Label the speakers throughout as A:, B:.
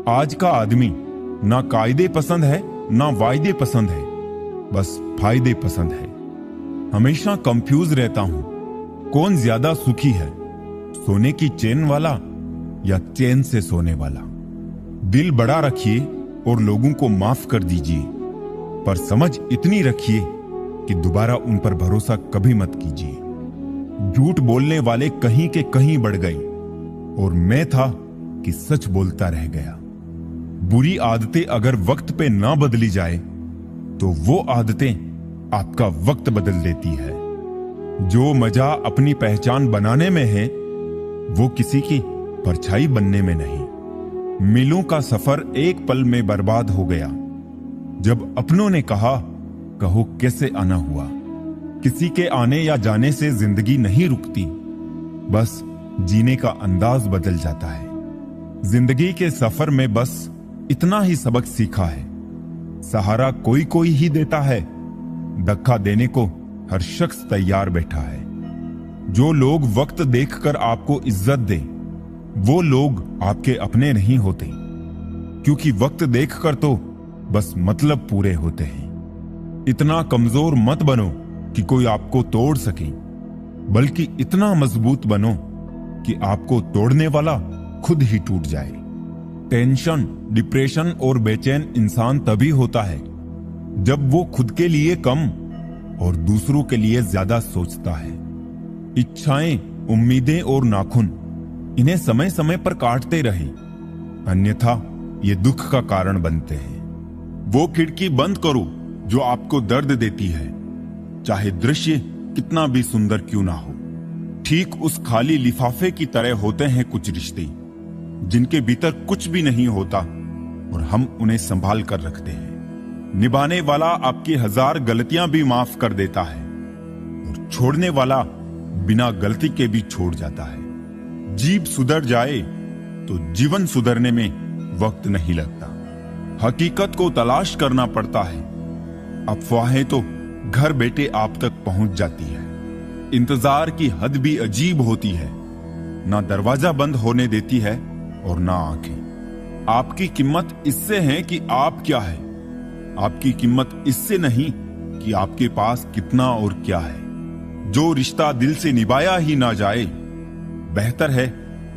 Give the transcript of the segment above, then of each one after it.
A: आज का आदमी ना कायदे पसंद है ना वायदे पसंद है, बस फायदे पसंद है। हमेशा कंफ्यूज रहता हूं, कौन ज्यादा सुखी है, सोने की चेन वाला या चैन से सोने वाला। दिल बड़ा रखिए और लोगों को माफ कर दीजिए, पर समझ इतनी रखिए कि दोबारा उन पर भरोसा कभी मत कीजिए। झूठ बोलने वाले कहीं के कहीं बढ़ गए और मैं था कि सच बोलता रह गया। बुरी आदतें अगर वक्त पे ना बदली जाए तो वो आदतें आपका वक्त बदल देती है। जो मजा अपनी पहचान बनाने में है वो किसी की परछाई बनने में नहीं। मीलों का सफर एक पल में बर्बाद हो गया जब अपनों ने कहा कहो कैसे आना हुआ। किसी के आने या जाने से जिंदगी नहीं रुकती, बस जीने का अंदाज बदल जाता है। जिंदगी के सफर में बस इतना ही सबक सीखा है, सहारा कोई कोई ही देता है, धक्का देने को हर शख्स तैयार बैठा है। जो लोग वक्त देखकर आपको इज्जत दे वो लोग आपके अपने नहीं होते, क्योंकि वक्त देखकर तो बस मतलब पूरे होते हैं। इतना कमजोर मत बनो कि कोई आपको तोड़ सके, बल्कि इतना मजबूत बनो कि आपको तोड़ने वाला खुद ही टूट जाए। टेंशन, डिप्रेशन और बेचैन इंसान तभी होता है जब वो खुद के लिए कम और दूसरों के लिए ज्यादा सोचता है। इच्छाएं, उम्मीदें और नाखुन, इन्हें समय समय पर काटते रहे, अन्यथा ये दुख का कारण बनते हैं। वो खिड़की बंद करो जो आपको दर्द देती है, चाहे दृश्य कितना भी सुंदर क्यों ना हो। ठीक उस खाली लिफाफे की तरह होते हैं कुछ रिश्ते जिनके भीतर कुछ भी नहीं होता और हम उन्हें संभाल कर रखते हैं। निभाने वाला आपकी 1000 गलतियां भी माफ कर देता है और छोड़ने वाला बिना गलती के भी छोड़ जाता है। जीभ सुधर जाए तो जीवन सुधरने में वक्त नहीं लगता। हकीकत को तलाश करना पड़ता है, अफवाहें तो घर बैठे आप तक पहुंच जाती है। इंतजार की हद भी अजीब होती है, ना दरवाजा बंद होने देती है और ना आंखें। आपकी कीमत इससे है कि आप क्या है, आपकी कीमत इससे नहीं कि आपके पास कितना और क्या है। जो रिश्ता दिल से निभाया ही ना जाए, बेहतर है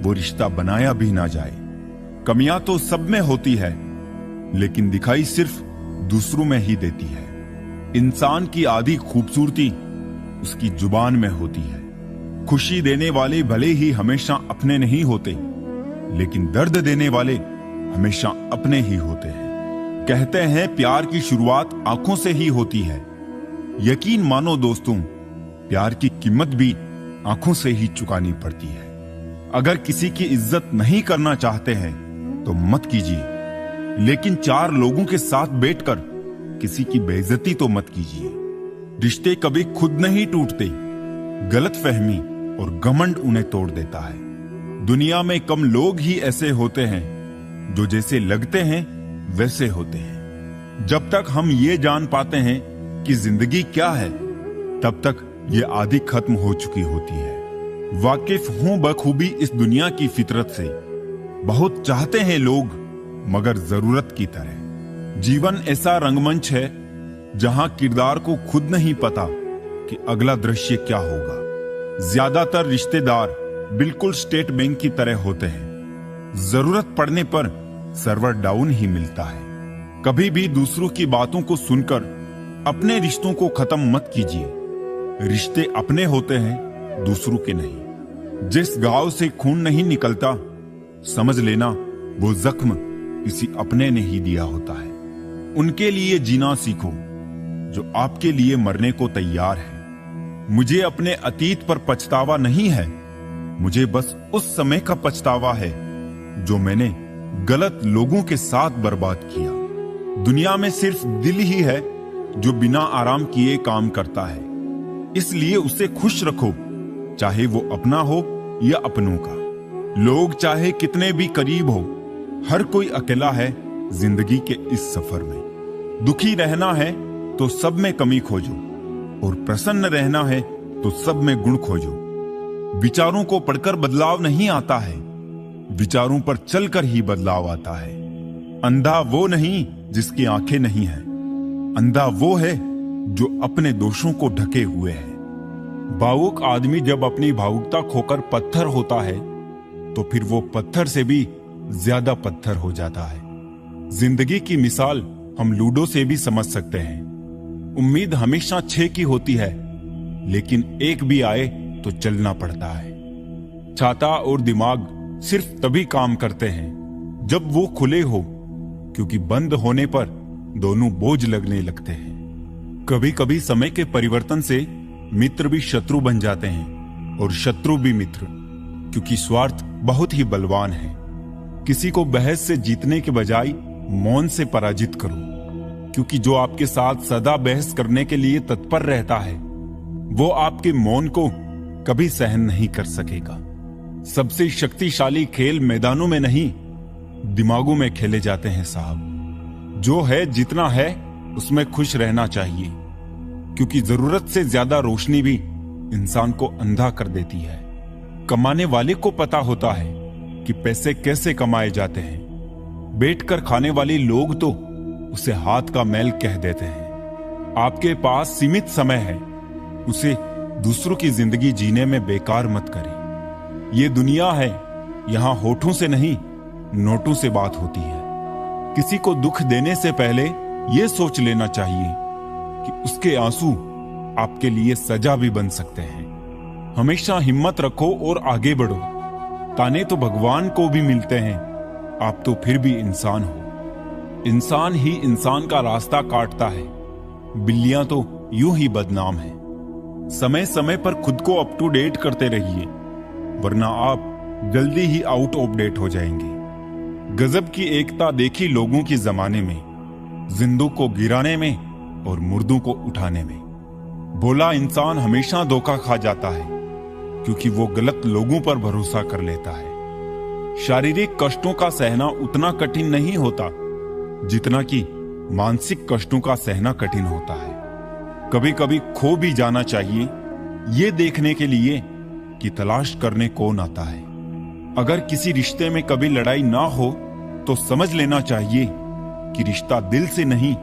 A: वो रिश्ता बनाया भी ना जाए। कमियां तो सब में होती है, लेकिन दिखाई सिर्फ दूसरों में ही देती है। इंसान की आधी खूबसूरती उसकी जुबान में होती है। खुशी देने वाले भले ही हमेशा अपने नहीं होते, लेकिन दर्द देने वाले हमेशा अपने ही होते हैं। कहते हैं प्यार की शुरुआत आंखों से ही होती है। यकीन मानो दोस्तों, प्यार की कीमत भी आंखों से ही चुकानी पड़ती है। अगर किसी की इज्जत नहीं करना चाहते हैं तो मत कीजिए, लेकिन 4 लोगों के साथ बैठकर किसी की बेइज्जती तो मत कीजिए। रिश्ते कभी खुद नहीं टूटते, गलतफहमी और घमंड उन्हें तोड़ देता है। दुनिया में कम लोग ही ऐसे होते हैं जो जैसे लगते हैं वैसे होते हैं। जब तक हम ये जान पाते हैं कि जिंदगी क्या है, तब तक ये आधी खत्म हो चुकी होती है। वाकिफ हूं बखूबी इस दुनिया की फितरत से, बहुत चाहते हैं लोग मगर जरूरत की तरह। जीवन ऐसा रंगमंच है जहां किरदार को खुद नहीं पता कि अगला दृश्य क्या होगा। ज्यादातर रिश्तेदार बिल्कुल स्टेट बैंक की तरह होते हैं, जरूरत पड़ने पर सर्वर डाउन ही मिलता है। कभी भी दूसरों की बातों को सुनकर अपने रिश्तों को खत्म मत कीजिए। रिश्ते अपने होते हैं, दूसरों के नहीं। जिस घाव से खून नहीं निकलता, समझ लेना वो जख्म किसी अपने ने ही दिया होता है। उनके लिए जीना सीखो जो आपके लिए मरने को तैयार है। मुझे अपने अतीत पर पछतावा नहीं है, मुझे बस उस समय का पछतावा है जो मैंने गलत लोगों के साथ बर्बाद किया। दुनिया में सिर्फ दिल ही है जो बिना आराम किए काम करता है, इसलिए उसे खुश रखो, चाहे वो अपना हो या अपनों का। लोग चाहे कितने भी करीब हो, हर कोई अकेला है जिंदगी के इस सफर में। दुखी रहना है तो सब में कमी खोजो और प्रसन्न रहना है तो सब में गुण खोजो। विचारों को पढ़कर बदलाव नहीं आता है, विचारों पर चलकर ही बदलाव आता है। अंधा वो नहीं जिसकी आंखें नहीं हैं, अंधा वो है जो अपने दोषों को ढके हुए है। भावुक आदमी जब अपनी भावुकता खोकर पत्थर होता है तो फिर वो पत्थर से भी ज्यादा पत्थर हो जाता है। जिंदगी की मिसाल हम लूडो से भी समझ सकते हैं। उम्मीद हमेशा 6 की होती है, लेकिन एक भी आए तो चलना पड़ता है। छाता और दिमाग सिर्फ तभी काम करते हैं जब वो खुले हो, क्योंकि बंद होने पर दोनों बोझ लगने लगते हैं। कभी कभी समय के परिवर्तन से मित्र भी शत्रु बन जाते हैं और शत्रु भी मित्र, क्योंकि स्वार्थ बहुत ही बलवान है। किसी को बहस से जीतने के बजाय मौन से पराजित करो, क्योंकि जो आपके साथ सदा बहस करने के लिए तत्पर रहता है वो आपके मौन को कभी सहन नहीं कर सकेगा। सबसे शक्तिशाली खेल मैदानों में नहीं, दिमागों में खेले जाते हैं साहब। जो है जितना है उसमें खुश रहना चाहिए, क्योंकि जरूरत से ज्यादा रोशनी भी इंसान को अंधा कर देती है। कमाने वाले को पता होता है कि पैसे कैसे कमाए जाते हैं। बैठकर खाने वाले लोग तो उसे हाथ का मैल कह देते हैं। आपके पास सीमित समय है, उसे दूसरों की जिंदगी जीने में बेकार मत करें। ये दुनिया है, यहां होठों से नहीं नोटों से बात होती है। किसी को दुख देने से पहले यह सोच लेना चाहिए कि उसके आंसू आपके लिए सजा भी बन सकते हैं। हमेशा हिम्मत रखो और आगे बढ़ो। ताने तो भगवान को भी मिलते हैं, आप तो फिर भी इंसान हो। इंसान ही इंसान का रास्ता काटता है, बिल्लियां तो यूं ही बदनाम है। समय समय पर खुद को अप टू डेट करते रहिए, वरना आप जल्दी ही आउट ऑफ डेट हो जाएंगे। गजब की एकता देखी लोगों की जमाने में, जिंदों को गिराने में और मुर्दों को उठाने में। भोला इंसान हमेशा धोखा खा जाता है, क्योंकि वो गलत लोगों पर भरोसा कर लेता है। शारीरिक कष्टों का सहना उतना कठिन नहीं होता जितना कि मानसिक कष्टों का सहना कठिन होता है। कभी कभी खो भी जाना चाहिए, ये देखने के लिए कि तलाश करने कौन आता है। अगर किसी रिश्ते में कभी लड़ाई ना हो तो समझ लेना चाहिए कि रिश्ता दिल से नहीं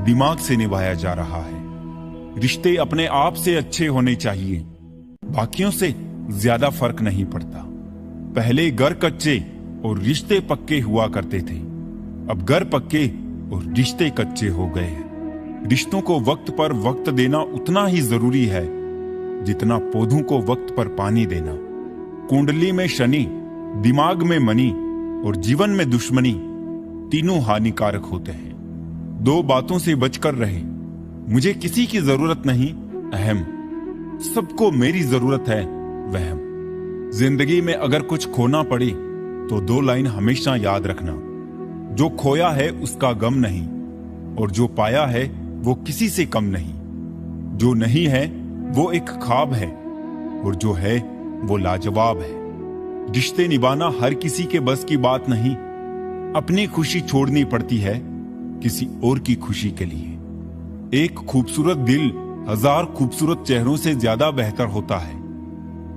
A: दिमाग से निभाया जा रहा है। रिश्ते अपने आप से अच्छे होने चाहिए, बाकियों से ज्यादा फर्क नहीं पड़ता। पहले घर कच्चे और रिश्ते पक्के हुआ करते थे, अब घर पक्के और रिश्ते कच्चे हो गए हैं। रिश्तों को वक्त पर वक्त देना उतना ही जरूरी है जितना पौधों को वक्त पर पानी देना। कुंडली में शनि, दिमाग में मनी और जीवन में दुश्मनी तीनों हानिकारक होते हैं। 2 बातों से बचकर रहे, मुझे किसी की जरूरत नहीं अहम, सबको मेरी जरूरत है वहम। जिंदगी में अगर कुछ खोना पड़े तो 2 लाइन हमेशा याद रखना, जो खोया है उसका गम नहीं और जो पाया है वो किसी से कम नहीं। जो नहीं है वो एक ख्वाब है और जो है वो लाजवाब है। रिश्ते निभाना हर किसी के बस की बात नहीं, अपनी खुशी छोड़नी पड़ती है किसी और की खुशी के लिए। एक खूबसूरत दिल 1000 खूबसूरत चेहरों से ज्यादा बेहतर होता है।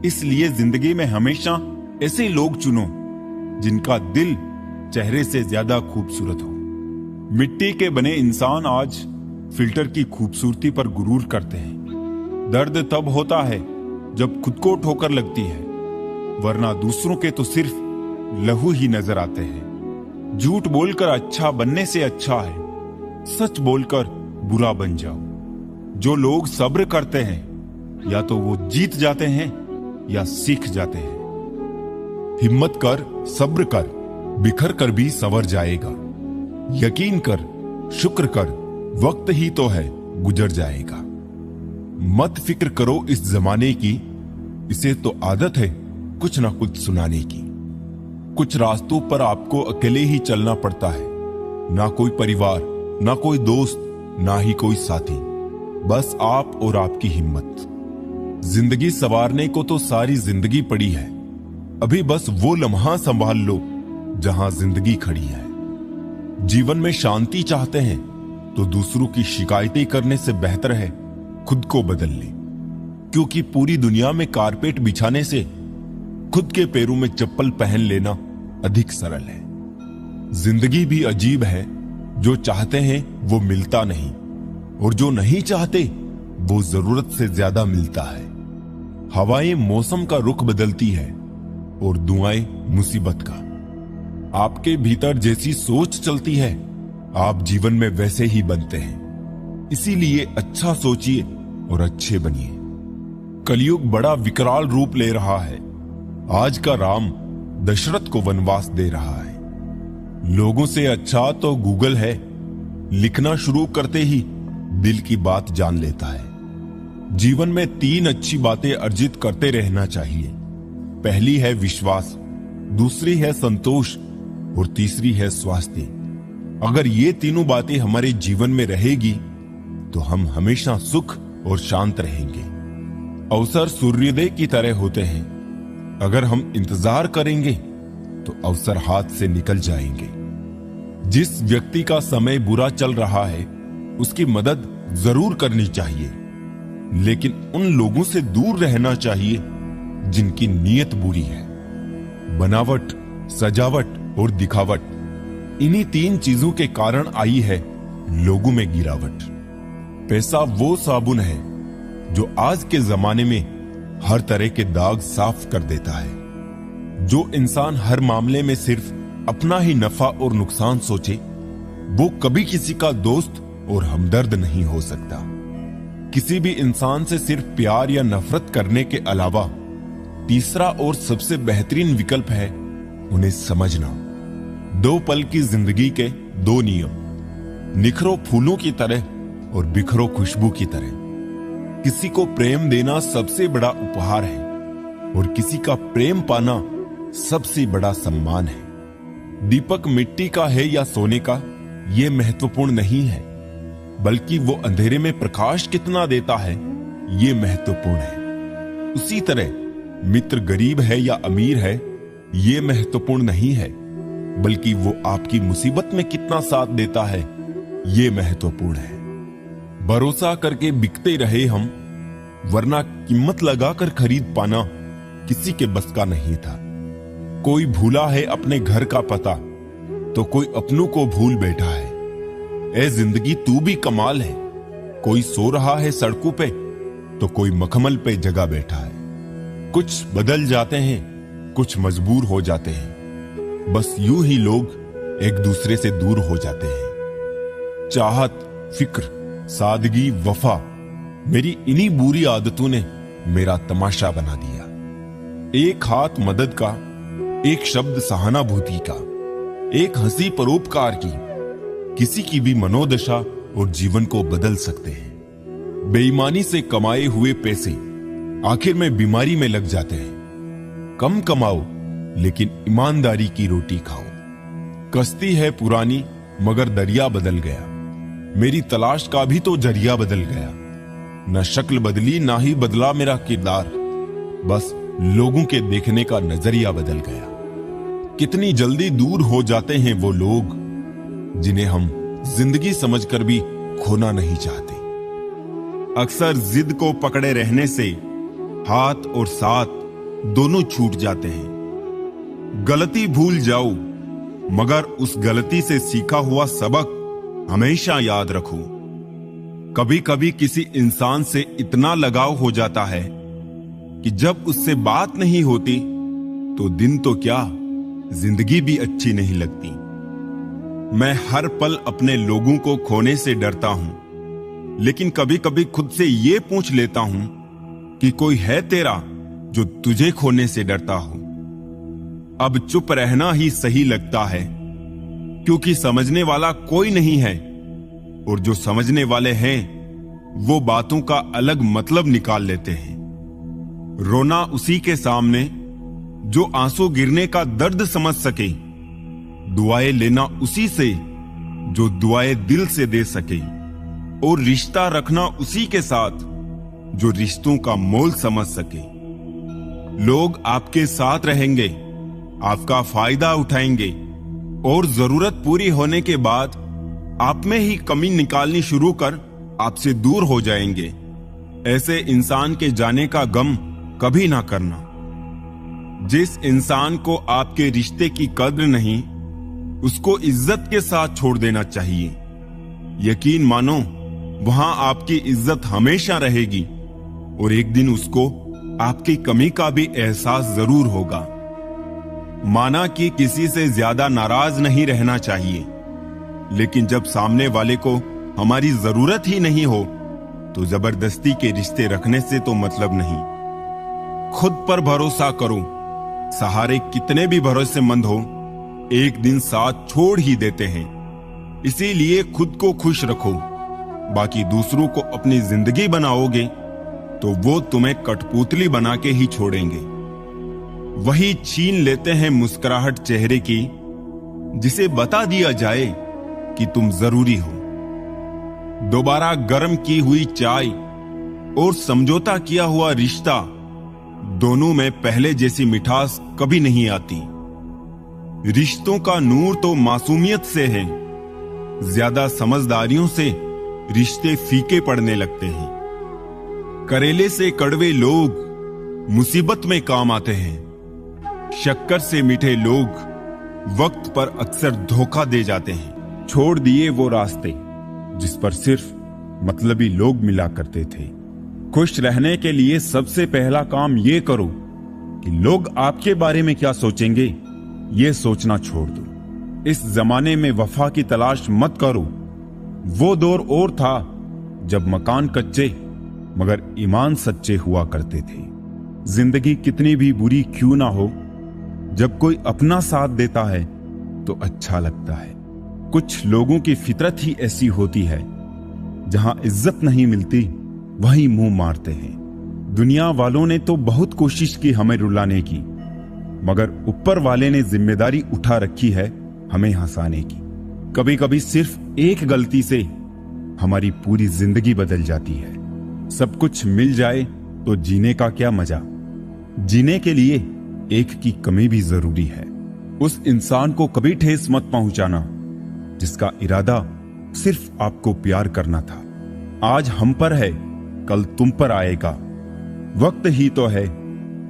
A: इसलिए जिंदगी में हमेशा ऐसे लोग चुनो जिनका दिल चेहरे से ज्यादा खूबसूरत हो। मिट्टी के बने इंसान आज फिल्टर की खूबसूरती पर गुरूर करते हैं। दर्द तब होता है जब खुद को ठोकर लगती है, वरना दूसरों के तो सिर्फ लहू ही नजर आते हैं। झूठ बोलकर अच्छा बनने से अच्छा है सच बोलकर बुरा बन जाओ। जो लोग सब्र करते हैं या तो वो जीत जाते हैं या सीख जाते हैं। हिम्मत कर, सब्र कर, बिखर कर भी संवर जाएगा। यकीन कर, शुक्र कर, वक्त ही तो है गुजर जाएगा। मत फिक्र करो इस जमाने की, इसे तो आदत है कुछ ना कुछ सुनाने की। कुछ रास्तों पर आपको अकेले ही चलना पड़ता है, ना कोई परिवार, ना कोई दोस्त, ना ही कोई साथी, बस आप और आपकी हिम्मत। जिंदगी संवारने को तो सारी जिंदगी पड़ी है, अभी बस वो लम्हा संभाल लो जहां जिंदगी खड़ी है। जीवन में शांति चाहते हैं तो दूसरों की शिकायतें करने से बेहतर है खुद को बदल ले, क्योंकि पूरी दुनिया में कारपेट बिछाने से खुद के पैरों में चप्पल पहन लेना अधिक सरल है। जिंदगी भी अजीब है, जो चाहते हैं वो मिलता नहीं, और जो नहीं चाहते वो जरूरत से ज्यादा मिलता है। हवाएं मौसम का रुख बदलती है और दुआएं मुसीबत का। आपके भीतर जैसी सोच चलती है, आप जीवन में वैसे ही बनते हैं। इसीलिए अच्छा सोचिए और अच्छे बनिए। कलयुग बड़ा विकराल रूप ले रहा है। आज का राम दशरथ को वनवास दे रहा है। लोगों से अच्छा तो गूगल है, लिखना शुरू करते ही दिल की बात जान लेता है। जीवन में 3 अच्छी बातें अर्जित करते रहना चाहिए। पहली है विश्वास, दूसरी है संतोष और तीसरी है स्वास्थ्य। अगर ये तीनों बातें हमारे जीवन में रहेगी तो हम हमेशा सुख और शांत रहेंगे। अवसर सूर्योदय की तरह होते हैं। अगर हम इंतजार करेंगे तो अवसर हाथ से निकल जाएंगे। जिस व्यक्ति का समय बुरा चल रहा है उसकी मदद जरूर करनी चाहिए, लेकिन उन लोगों से दूर रहना चाहिए जिनकी नीयत बुरी है। बनावट, सजावट और दिखावट, इन्हीं 3 चीजों के कारण आई है लोगों में गिरावट। पैसा वो साबुन है जो आज के जमाने में हर तरह के दाग साफ कर देता है। जो इंसान हर मामले में सिर्फ अपना ही नफा और नुकसान सोचे, वो कभी किसी का दोस्त और हमदर्द नहीं हो सकता। किसी भी इंसान से सिर्फ प्यार या नफरत करने के अलावा तीसरा और सबसे बेहतरीन विकल्प है उन्हें समझना। 2 पल की जिंदगी के 2 नियम, निखरो फूलों की तरह और बिखरो खुशबू की तरह। किसी को प्रेम देना सबसे बड़ा उपहार है और किसी का प्रेम पाना सबसे बड़ा सम्मान है। दीपक मिट्टी का है या सोने का, यह महत्वपूर्ण नहीं है, बल्कि वो अंधेरे में प्रकाश कितना देता है ये महत्वपूर्ण है। उसी तरह मित्र गरीब है या अमीर है ये महत्वपूर्ण नहीं है, बल्कि वो आपकी मुसीबत में कितना साथ देता है ये महत्वपूर्ण है। भरोसा करके बिकते रहे हम, वरना कीमत लगाकर खरीद पाना किसी के बस का नहीं था। कोई भूला है अपने घर का पता तो कोई अपनों को भूल बैठा है। ए जिंदगी तू भी कमाल है, कोई सो रहा है सड़कों पे तो कोई मखमल पे जगा बैठा है। कुछ बदल जाते हैं, कुछ मजबूर हो जाते हैं, बस यूं ही लोग एक दूसरे से दूर हो जाते हैं। चाहत, फिक्र, सादगी, वफा, मेरी इन्हीं बुरी आदतों ने मेरा तमाशा बना दिया। एक हाथ मदद का, एक शब्द सहानुभूति का, एक हंसी परोपकार की, किसी की भी मनोदशा और जीवन को बदल सकते हैं। बेईमानी से कमाए हुए पैसे आखिर में बीमारी में लग जाते हैं। कम कमाओ लेकिन ईमानदारी की रोटी खाओ। कश्ती है पुरानी मगर दरिया बदल गया, मेरी तलाश का भी तो जरिया बदल गया। न शक्ल बदली ना ही बदला मेरा किरदार, बस लोगों के देखने का नजरिया बदल गया। कितनी जल्दी दूर हो जाते हैं वो लोग जिन्हें हम जिंदगी समझकर भी खोना नहीं चाहते। अक्सर जिद को पकड़े रहने से हाथ और साथ दोनों छूट जाते हैं। गलती भूल जाओ मगर उस गलती से सीखा हुआ सबक हमेशा याद रखो। कभी कभी किसी इंसान से इतना लगाव हो जाता है कि जब उससे बात नहीं होती तो दिन तो क्या, जिंदगी भी अच्छी नहीं लगती। मैं हर पल अपने लोगों को खोने से डरता हूं, लेकिन कभी कभी खुद से ये पूछ लेता हूं कि कोई है तेरा जो तुझे खोने से डरता हो। अब चुप रहना ही सही लगता है, क्योंकि समझने वाला कोई नहीं है, और जो समझने वाले हैं वो बातों का अलग मतलब निकाल लेते हैं। रोना उसी के सामने जो आंसू गिरने का दर्द समझ सके, दुआएं लेना उसी से जो दुआएं दिल से दे सके, और रिश्ता रखना उसी के साथ जो रिश्तों का मोल समझ सके। लोग आपके साथ रहेंगे, आपका फायदा उठाएंगे, और जरूरत पूरी होने के बाद आप में ही कमी निकालनी शुरू कर आपसे दूर हो जाएंगे। ऐसे इंसान के जाने का गम कभी ना करना। जिस इंसान को आपके रिश्ते की कद्र नहीं, उसको इज्जत के साथ छोड़ देना चाहिए। यकीन मानो, वहां आपकी इज्जत हमेशा रहेगी और एक दिन उसको आपकी कमी का भी एहसास जरूर होगा। माना कि किसी से ज्यादा नाराज नहीं रहना चाहिए, लेकिन जब सामने वाले को हमारी जरूरत ही नहीं हो तो जबरदस्ती के रिश्ते रखने से तो मतलब नहीं। खुद पर भरोसा करो। सहारे कितने भी भरोसेमंद हो, एक दिन साथ छोड़ ही देते हैं। इसीलिए खुद को खुश रखो। बाकी दूसरों को अपनी जिंदगी बनाओगे तो वो तुम्हें कठपुतली बना के ही छोड़ेंगे। वही छीन लेते हैं मुस्कुराहट चेहरे की, जिसे बता दिया जाए कि तुम जरूरी हो। दोबारा गर्म की हुई चाय और समझौता किया हुआ रिश्ता, दोनों में पहले जैसी मिठास कभी नहीं आती। रिश्तों का नूर तो मासूमियत से है। ज्यादा समझदारियों से रिश्ते फीके पड़ने लगते हैं। करेले से कड़वे लोग मुसीबत में काम आते हैं। शक्कर से मीठे लोग वक्त पर अक्सर धोखा दे जाते हैं। छोड़ दिए वो रास्ते जिस पर सिर्फ मतलबी लोग मिला करते थे। खुश रहने के लिए सबसे पहला काम ये करो कि लोग आपके बारे में क्या सोचेंगे, ये सोचना छोड़ दो। इस जमाने में वफा की तलाश मत करो। वो दौर और था जब मकान कच्चे मगर ईमान सच्चे हुआ करते थे। जिंदगी कितनी भी बुरी क्यों ना हो, जब कोई अपना साथ देता है तो अच्छा लगता है। कुछ लोगों की फितरत ही ऐसी होती है, जहां इज्जत नहीं मिलती वहीं मुंह मारते हैं। दुनिया वालों ने तो बहुत कोशिश की हमें रुलाने की, मगर ऊपर वाले ने जिम्मेदारी उठा रखी है हमें हंसाने की। कभी कभी सिर्फ एक गलती से हमारी पूरी जिंदगी बदल जाती है। सब कुछ मिल जाए तो जीने का क्या मजा। जीने के लिए एक की कमी भी जरूरी है। उस इंसान को कभी ठेस मत पहुंचाना जिसका इरादा सिर्फ आपको प्यार करना था। आज हम पर है, कल तुम पर आएगा। वक्त ही तो है,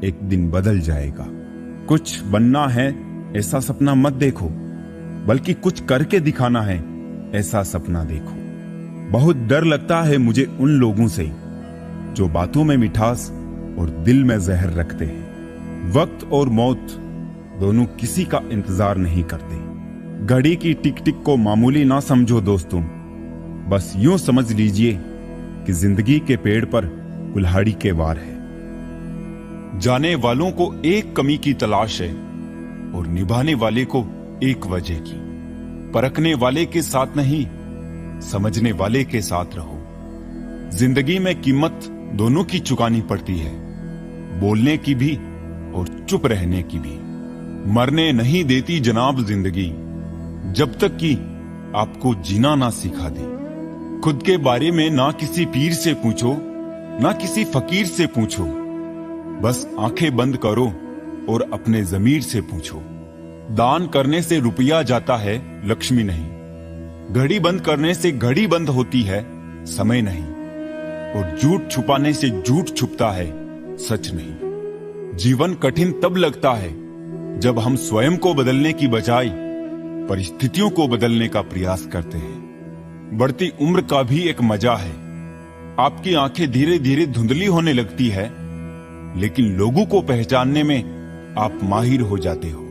A: एक दिन बदल जाएगा। कुछ बनना है ऐसा सपना मत देखो, बल्कि कुछ करके दिखाना है ऐसा सपना देखो। बहुत डर लगता है मुझे उन लोगों से जो बातों में मिठास और दिल में जहर रखते हैं। वक्त और मौत दोनों किसी का इंतजार नहीं करते। घड़ी की टिक टिक को मामूली ना समझो दोस्तों। बस यूं समझ लीजिए कि जिंदगी के पेड़ पर कुल्हाड़ी के वार है। जाने वालों को एक कमी की तलाश है और निभाने वाले को एक वजह की। परखने वाले के साथ नहीं, समझने वाले के साथ रहो। जिंदगी में कीमत दोनों की चुकानी पड़ती है, बोलने की भी और चुप रहने की भी। मरने नहीं देती जनाब जिंदगी, जब तक कि आपको जीना ना सिखा दे। खुद के बारे में ना किसी पीर से पूछो, ना किसी फकीर से पूछो। बस आंखें बंद करो और अपने जमीर से पूछो। दान करने से रुपया जाता है, लक्ष्मी नहीं। घड़ी बंद करने से घड़ी बंद होती है, समय नहीं। और झूठ छुपाने से झूठ छुपता है, सच नहीं। जीवन कठिन तब लगता है जब हम स्वयं को बदलने की बजाय परिस्थितियों को बदलने का प्रयास करते हैं। बढ़ती उम्र का भी एक मजा है। आपकी आंखें धीरे धीरे धुंधली होने लगती है, लेकिन लोगों को पहचानने में आप माहिर हो जाते हो।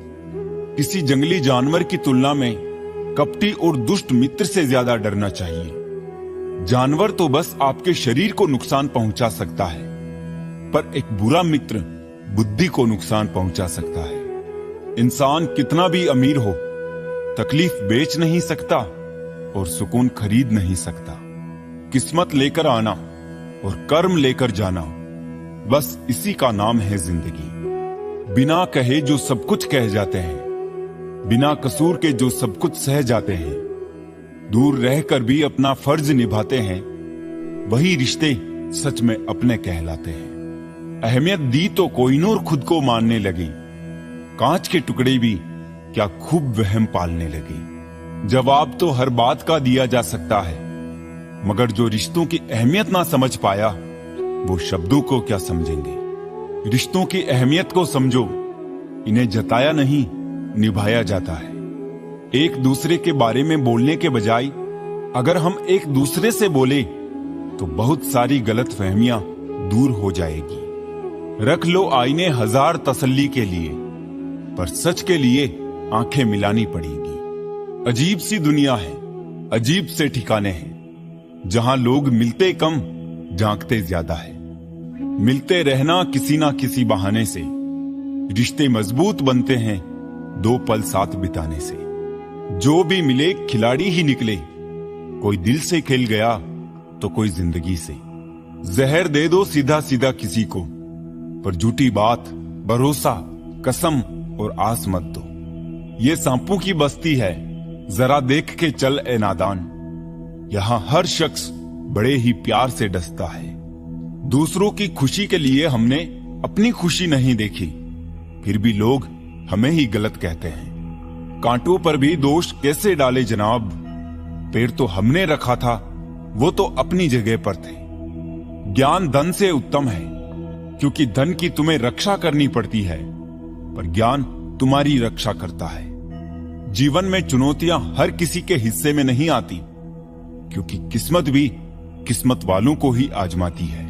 A: किसी जंगली जानवर की तुलना में कपटी और दुष्ट मित्र से ज्यादा डरना चाहिए। जानवर तो बस आपके शरीर को नुकसान पहुंचा सकता है, पर एक बुरा मित्र बुद्धि को नुकसान पहुंचा सकता है। इंसान कितना भी अमीर हो, तकलीफ बेच नहीं सकता और सुकून खरीद नहीं सकता। किस्मत लेकर आना और कर्म लेकर जाना, बस इसी का नाम है जिंदगी। बिना कहे जो सब कुछ कह जाते हैं, बिना कसूर के जो सब कुछ सह जाते हैं, दूर रहकर भी अपना फर्ज निभाते हैं, वही रिश्ते सच में अपने कहलाते हैं। अहमियत दी तो कोहिनूर खुद को मानने लगी, कांच के टुकड़े भी क्या खूब वहम पालने लगे। जवाब तो हर बात का दिया जा सकता है, मगर जो रिश्तों की अहमियत ना समझ पाया, वो शब्दों को क्या समझेंगे। रिश्तों की अहमियत को समझो, इन्हें जताया नहीं निभाया जाता है। एक दूसरे के बारे में बोलने के बजाय अगर हम एक दूसरे से बोले तो बहुत सारी गलतफहमियां दूर हो जाएगी। रख लो आईने हजार तसल्ली के लिए, पर सच के लिए आंखें मिलानी पड़ेगी। अजीब सी दुनिया है, अजीब से ठिकाने हैं, जहां लोग मिलते कम झांकते ज्यादा है। मिलते रहना किसी ना किसी बहाने से, रिश्ते मजबूत बनते हैं दो पल साथ बिताने से। जो भी मिले खिलाड़ी ही निकले, कोई दिल से खेल गया तो कोई जिंदगी से। जहर दे दो सीधा सीधा किसी को, पर झूठी बात, भरोसा, कसम और आस मत दो। ये सांपों की बस्ती है, जरा देख के चल ए नादान। यहां हर शख्स बड़े ही प्यार से डसता है। दूसरों की खुशी के लिए हमने अपनी खुशी नहीं देखी, फिर भी लोग हमें ही गलत कहते हैं। कांटों पर भी दोष कैसे डाले जनाब, पेड़ तो हमने रखा था, वो तो अपनी जगह पर थे। ज्ञान धन से उत्तम है, क्योंकि धन की तुम्हें रक्षा करनी पड़ती है, पर ज्ञान तुम्हारी रक्षा करता है। जीवन में चुनौतियां हर किसी के हिस्से में नहीं आती, क्योंकि किस्मत भी किस्मत वालों को ही आजमाती है।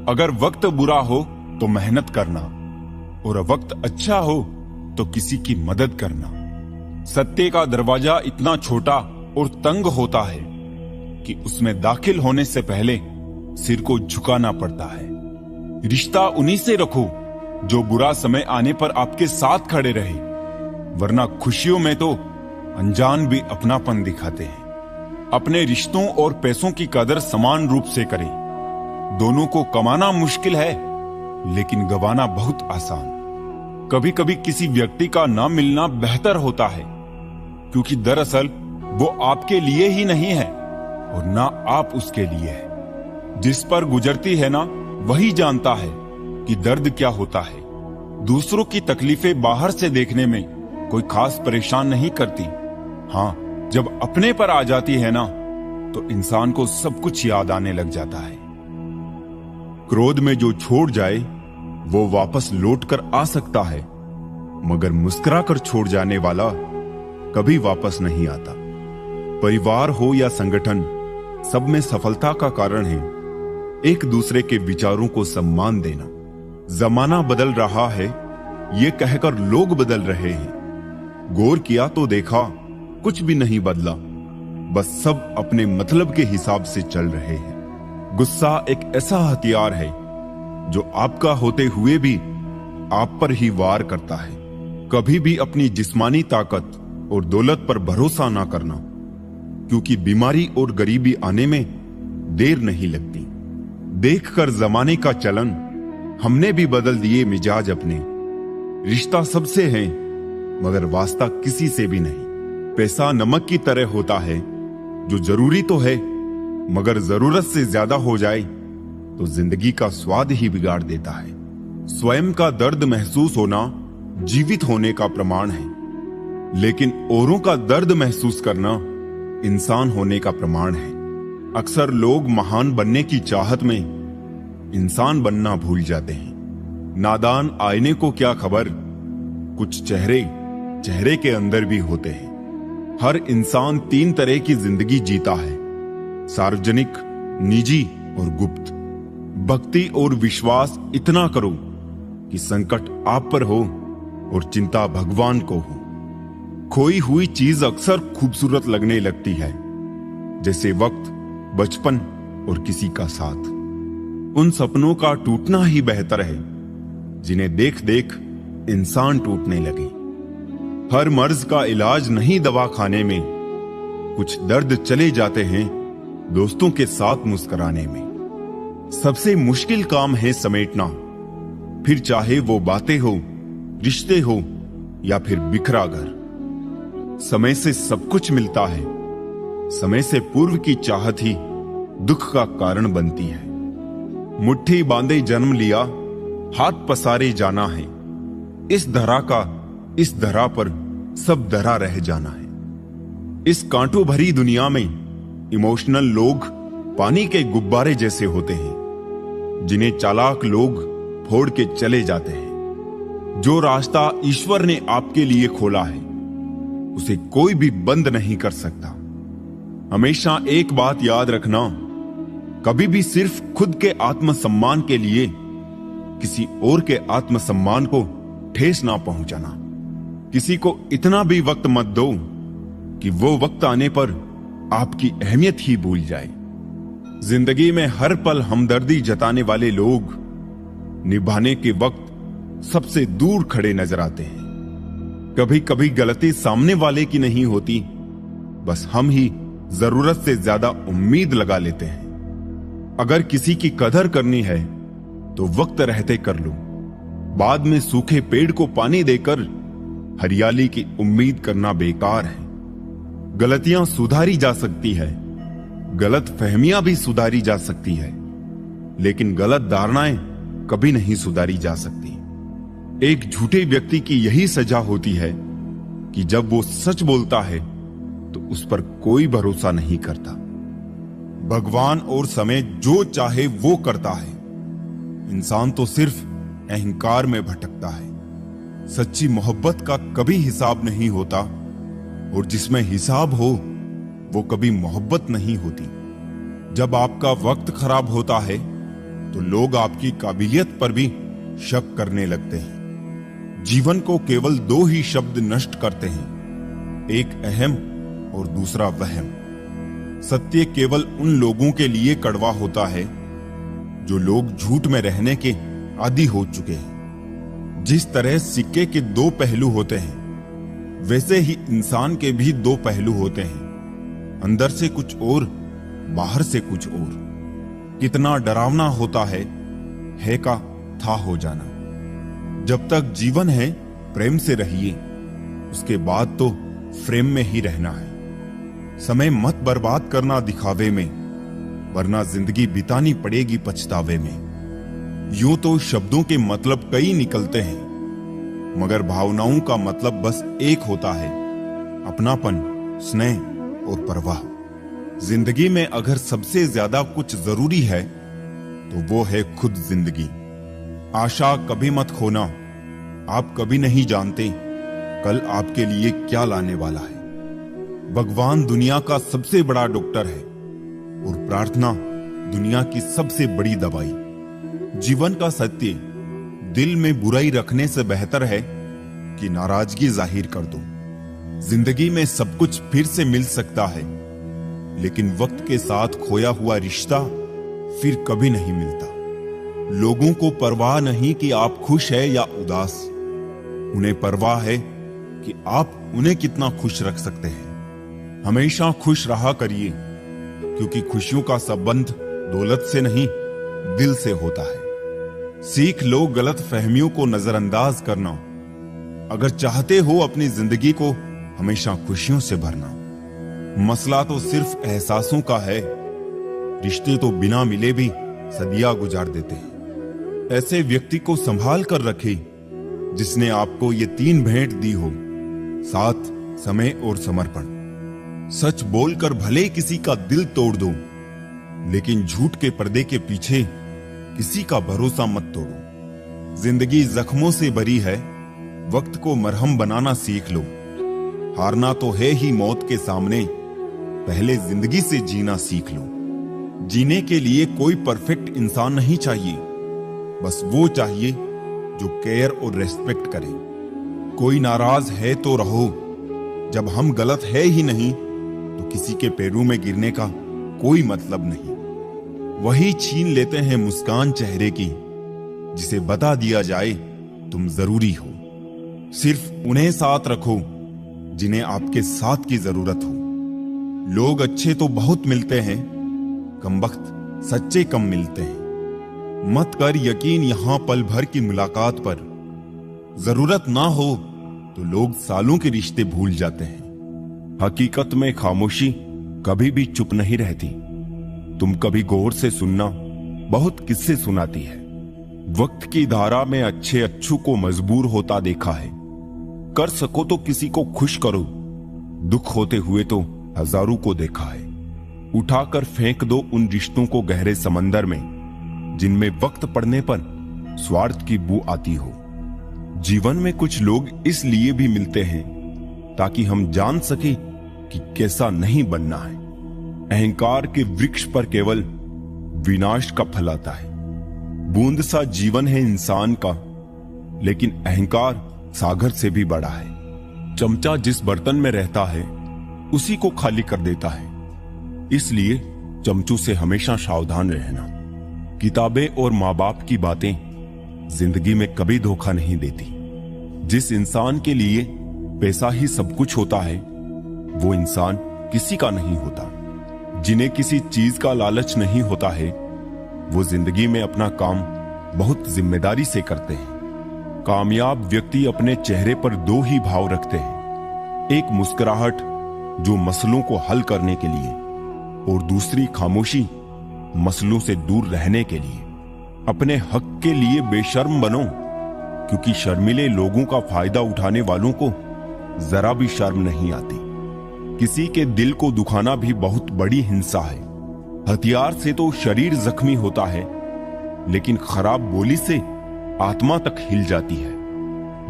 A: अगर वक्त बुरा हो तो मेहनत करना, और वक्त अच्छा हो तो किसी की मदद करना। सत्य का दरवाजा इतना छोटा और तंग होता है कि उसमें दाखिल होने से पहले सिर को झुकाना पड़ता है। रिश्ता उन्हीं से रखो जो बुरा समय आने पर आपके साथ खड़े रहे, वरना खुशियों में तो अनजान भी अपनापन दिखाते हैं। अपने रिश्तों और पैसों की कदर समान रूप से करें। दोनों को कमाना मुश्किल है, लेकिन गंवाना बहुत आसान। कभी कभी किसी व्यक्ति का ना मिलना बेहतर होता है, क्योंकि दरअसल वो आपके लिए ही नहीं है और ना आप उसके लिए है। जिस पर गुजरती है ना, वही जानता है कि दर्द क्या होता है। दूसरों की तकलीफें बाहर से देखने में कोई खास परेशान नहीं करती। हाँ, जब अपने पर आ जाती है ना, तो इंसान को सब कुछ याद आने लग जाता है। क्रोध में जो छोड़ जाए वो वापस लौट कर आ सकता है, मगर मुस्कुरा कर छोड़ जाने वाला कभी वापस नहीं आता। परिवार हो या संगठन, सब में सफलता का कारण है एक दूसरे के विचारों को सम्मान देना। जमाना बदल रहा है ये कहकर लोग बदल रहे हैं। गौर किया तो देखा कुछ भी नहीं बदला, बस सब अपने मतलब के हिसाब से चल रहे हैं। गुस्सा एक ऐसा हथियार है जो आपका होते हुए भी आप पर ही वार करता है। कभी भी अपनी जिस्मानी ताकत और दौलत पर भरोसा ना करना, क्योंकि बीमारी और गरीबी आने में देर नहीं लगती। देखकर जमाने का चलन हमने भी बदल दिए मिजाज अपने। रिश्ता सबसे है मगर वास्ता किसी से भी नहीं। पैसा नमक की तरह होता है, जो जरूरी तो है मगर जरूरत से ज्यादा हो जाए तो जिंदगी का स्वाद ही बिगाड़ देता है। स्वयं का दर्द महसूस होना जीवित होने का प्रमाण है, लेकिन औरों का दर्द महसूस करना इंसान होने का प्रमाण है। अक्सर लोग महान बनने की चाहत में इंसान बनना भूल जाते हैं। नादान आईने को क्या खबर, कुछ चेहरे चेहरे के अंदर भी होते हैं। हर इंसान 3 तरह की जिंदगी जीता है, सार्वजनिक, निजी और गुप्त। भक्ति और विश्वास इतना करो कि संकट आप पर हो और चिंता भगवान को हो। खोई हुई चीज अक्सर खूबसूरत लगने लगती है, जैसे वक्त, बचपन और किसी का साथ। उन सपनों का टूटना ही बेहतर है जिन्हें देख देख इंसान टूटने लगे। हर मर्ज का इलाज नहीं दवा खाने में, कुछ दर्द चले जाते हैं दोस्तों के साथ मुस्कुराने में। सबसे मुश्किल काम है समेटना, फिर चाहे वो बातें हो, रिश्ते हो या फिर बिखरा घर। समय से सब कुछ मिलता है, समय से पूर्व की चाहत ही दुख का कारण बनती है। मुट्ठी बांधे जन्म लिया, हाथ पसारे जाना है। इस धरा का इस धरा पर सब धरा रह जाना है। इस कांटों भरी दुनिया में इमोशनल लोग पानी के गुब्बारे जैसे होते हैं, जिन्हें चालाक लोग फोड़ के चले जाते हैं। जो रास्ता ईश्वर ने आपके लिए खोला है उसे कोई भी बंद नहीं कर सकता। हमेशा एक बात याद रखना, कभी भी सिर्फ खुद के आत्मसम्मान के लिए किसी और के आत्मसम्मान को ठेस ना पहुंचाना। किसी को इतना भी वक्त मत दो कि वो वक्त आने पर आपकी अहमियत ही भूल जाए। जिंदगी में हर पल हमदर्दी जताने वाले लोग निभाने के वक्त सबसे दूर खड़े नजर आते हैं। कभी कभी गलती सामने वाले की नहीं होती, बस हम ही जरूरत से ज्यादा उम्मीद लगा लेते हैं। अगर किसी की कदर करनी है तो वक्त रहते कर लो। बाद में सूखे पेड़ को पानी देकर हरियाली की उम्मीद करना बेकार है। गलतियां सुधारी जा सकती है, गलत फहमियां भी सुधारी जा सकती है, लेकिन गलत धारणाएं कभी नहीं सुधारी जा सकती। एक झूठे व्यक्ति की यही सजा होती है कि जब वो सच बोलता है तो उस पर कोई भरोसा नहीं करता। भगवान और समय जो चाहे वो करता है, इंसान तो सिर्फ अहंकार में भटकता है। सच्ची मोहब्बत का कभी हिसाब नहीं होता, और जिसमें हिसाब हो वो कभी मोहब्बत नहीं होती। जब आपका वक्त खराब होता है तो लोग आपकी काबिलियत पर भी शक करने लगते हैं। जीवन को केवल दो ही शब्द नष्ट करते हैं, एक अहम और दूसरा वहम। सत्य केवल उन लोगों के लिए कड़वा होता है जो लोग झूठ में रहने के आदी हो चुके हैं। जिस तरह सिक्के के दो पहलू होते हैं, वैसे ही इंसान के भी दो पहलू होते हैं, अंदर से कुछ और, बाहर से कुछ और। कितना डरावना होता है का था हो जाना। जब तक जीवन है प्रेम से रहिए, उसके बाद तो फ्रेम में ही रहना है। समय मत बर्बाद करना दिखावे में, वरना जिंदगी बितानी पड़ेगी पछतावे में। यूं तो शब्दों के मतलब कई निकलते हैं, मगर भावनाओं का मतलब बस एक होता है, अपनापन, स्नेह और परवाह। जिंदगी में अगर सबसे ज्यादा कुछ जरूरी है तो वो है खुद जिंदगी। आशा कभी मत खोना, आप कभी नहीं जानते कल आपके लिए क्या लाने वाला है। भगवान दुनिया का सबसे बड़ा डॉक्टर है और प्रार्थना दुनिया की सबसे बड़ी दवाई। जीवन का सत्य, दिल में बुराई रखने से बेहतर है कि नाराजगी जाहिर कर दो। जिंदगी में सब कुछ फिर से मिल सकता है, लेकिन वक्त के साथ खोया हुआ रिश्ता फिर कभी नहीं मिलता। लोगों को परवाह नहीं कि आप खुश है या उदास, उन्हें परवाह है कि आप उन्हें कितना खुश रख सकते हैं। हमेशा खुश रहा करिए, क्योंकि खुशियों का संबंध दौलत से नहीं, दिल से होता है। सीख लो गलत फहमियों को नजरअंदाज करना, अगर चाहते हो अपनी जिंदगी को हमेशा खुशियों से भरना। मसला तो सिर्फ एहसासों का है, रिश्ते तो बिना मिले भी सदियां गुजार देते हैं। ऐसे व्यक्ति को संभाल कर रखे जिसने आपको ये तीन भेंट दी हो, साथ, समय और समर्पण। सच बोलकर भले किसी का दिल तोड़ दो, लेकिन झूठ के पर्दे के पीछे किसी का भरोसा मत तोड़ो। जिंदगी जख्मों से भरी है, वक्त को मरहम बनाना सीख लो। हारना तो है ही मौत के सामने, पहले जिंदगी से जीना सीख लो। जीने के लिए कोई परफेक्ट इंसान नहीं चाहिए, बस वो चाहिए जो केयर और रेस्पेक्ट करे। कोई नाराज है तो रहो, जब हम गलत है ही नहीं तो किसी के पैरों में गिरने का कोई मतलब नहीं। वही छीन लेते हैं मुस्कान चेहरे की जिसे बता दिया जाए तुम जरूरी हो। सिर्फ उन्हें साथ रखो जिन्हें आपके साथ की जरूरत हो। लोग अच्छे तो बहुत मिलते हैं, कमबख्त सच्चे कम मिलते हैं। मत कर यकीन यहां पल भर की मुलाकात पर, जरूरत ना हो तो लोग सालों के रिश्ते भूल जाते हैं। हकीकत में खामोशी कभी भी चुप नहीं रहती। तुम कभी गौर से सुनना, बहुत किस्से सुनाती है। वक्त की धारा में अच्छे अच्छू को मजबूर होता देखा है। कर सको तो किसी को खुश करो, दुख होते हुए तो हजारों को देखा है। उठाकर फेंक दो उन रिश्तों को गहरे समंदर में जिनमें वक्त पड़ने पर स्वार्थ की बू आती हो। जीवन में कुछ लोग इसलिए भी मिलते हैं ताकि हम जान सके कि कैसा नहीं बनना है। अहंकार के वृक्ष पर केवल विनाश का फल आता है। बूंद सा जीवन है इंसान का, लेकिन अहंकार सागर से भी बड़ा है। चमचा जिस बर्तन में रहता है उसी को खाली कर देता है, इसलिए चमचू से हमेशा सावधान रहना। किताबें और माँ बाप की बातें जिंदगी में कभी धोखा नहीं देती। जिस इंसान के लिए पैसा ही सब कुछ होता है वो इंसान किसी का नहीं होता। जिन्हें किसी चीज का लालच नहीं होता है वो जिंदगी में अपना काम बहुत जिम्मेदारी से करते हैं। कामयाब व्यक्ति अपने चेहरे पर दो ही भाव रखते हैं, एक मुस्कुराहट जो मसलों को हल करने के लिए और दूसरी खामोशी मसलों से दूर रहने के लिए। अपने हक के लिए बेशर्म बनो, क्योंकि शर्मीले लोगों का फायदा उठाने वालों को जरा भी शर्म नहीं आती। किसी के दिल को दुखाना भी बहुत बड़ी हिंसा है। हथियार से तो शरीर जख्मी होता है, लेकिन खराब बोली से आत्मा तक हिल जाती है।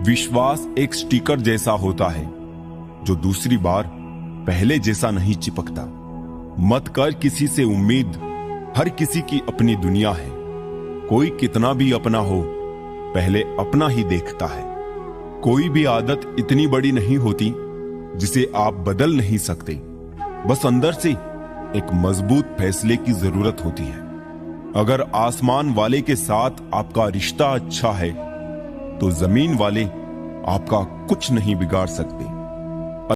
A: विश्वास एक स्टिकर जैसा होता है जो दूसरी बार पहले जैसा नहीं चिपकता। मत कर किसी से उम्मीद, हर किसी की अपनी दुनिया है। कोई कितना भी अपना हो, पहले अपना ही देखता है। कोई भी आदत इतनी बड़ी नहीं होती जिसे आप बदल नहीं सकते। बस अंदर से एक मजबूत फैसले की जरूरत होती है। अगर आसमान वाले के साथ आपका रिश्ता अच्छा है तो जमीन वाले आपका कुछ नहीं बिगाड़ सकते।